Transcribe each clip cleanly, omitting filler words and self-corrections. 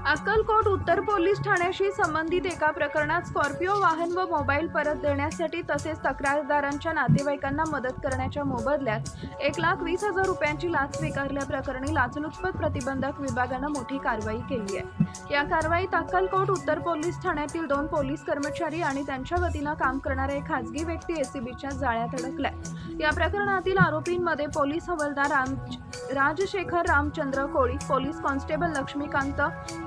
अक्कलकोट उत्तर पोलीस ठाण्याशी संबंधित एका प्रकरणात स्कॉर्पिओ वाहन व मोबाईल परत देण्यासाठी तसेच तक्रारदारांच्या नातेवाईकांना मदत करण्याच्या मोबदल्यात 1,20,000 रुपयांची लाच स्वीकारल्याप्रकरणी लाचलुचपत प्रतिबंधक विभागानं मोठी कारवाई केली आहे। या कारवाईत अक्कलकोट उत्तर पोलीस ठाण्यातील 2 पोलीस कर्मचारी आणि त्यांच्या वतीनं काम करणारे एक खासगी व्यक्ती एसीबीच्या जाळ्यात अडकलाय। या प्रकरणातील आरोपींमध्ये पोलीस हवालदार राजशेखर रामचंद्र कोळी, पोलीस कॉन्स्टेबल लक्ष्मीकांत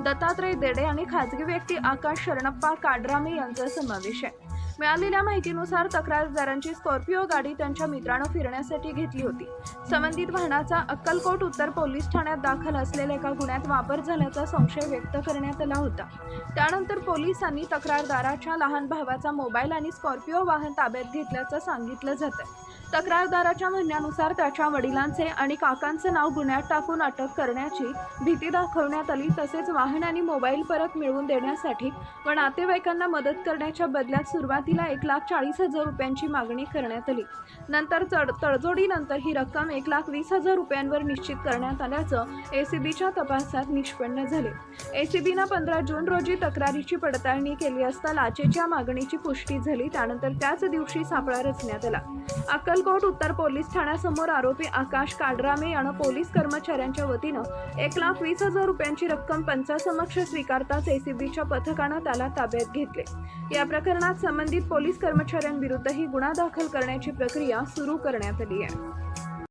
दत्तात्रय देडे आणि खासगी व्यक्ती आकाश शरणप्पा काडरामे यांचा समावेश आहे। मिळालेल्या माहितीनुसार तक्रारदारांची स्कॉर्पिओ गाडी त्यांच्या मित्रानं फिरण्यासाठी घेतली होती। संबंधित वाहनाचा अक्कलकोट उत्तर पोलीस ठाण्यात दाखल असलेल्या एका गुन्ह्यात वापर झाल्याचा संशय व्यक्त करण्यात आला होता। त्यानंतर पोलिसांनी तक्रारदाराच्या लहान भावाचा मोबाईल आणि स्कॉर्पिओ वाहन ताब्यात घेतल्याचं सांगितलं जातं। तक्रारदाराच्या म्हणण्यानुसार त्याच्या वडिलांचे आणि काकांचे नाव गुन्ह्यात टाकून अटक करण्याची भीती दाखवण्यात आली। तसेच वाहन आणि मोबाईल परत मिळवून देण्यासाठी व नातेवाईकांना मदत करण्याच्या बदल्यात सुरुवातीला 1,40,000 रुपयांची मागणी करण्यात आली। नंतर तडजोडीनंतर ही रक्कम 1,20,000 रुपयांवर निश्चित करण्यात आल्याचं एसीबीच्या तपासात निष्पन्न झाले। एसीबीनं 15 जून रोजी तक्रारीची पडताळणी केली असता लाचेच्या मागणीची पुष्टी झाली। त्यानंतर त्याच दिवशी सापळा रचण्यात आला। अक्कलकोट उत्तर पोलीस ठाण्यासमोर आरोपी आकाश काडरामे यानं पोलीस कर्मचाऱ्यांच्या वतीनं 1,20,000 रुपयांची रक्कम पंचासमक्ष स्वीकारताच एसीबीच्या पथकानं त्याला ताब्यात घेतले। या प्रकरणात संबंधित पोलीस कर्मचाऱ्यांविरुद्धही गुन्हा दाखल करण्याची प्रक्रिया सुरू करण्यात आली आहे।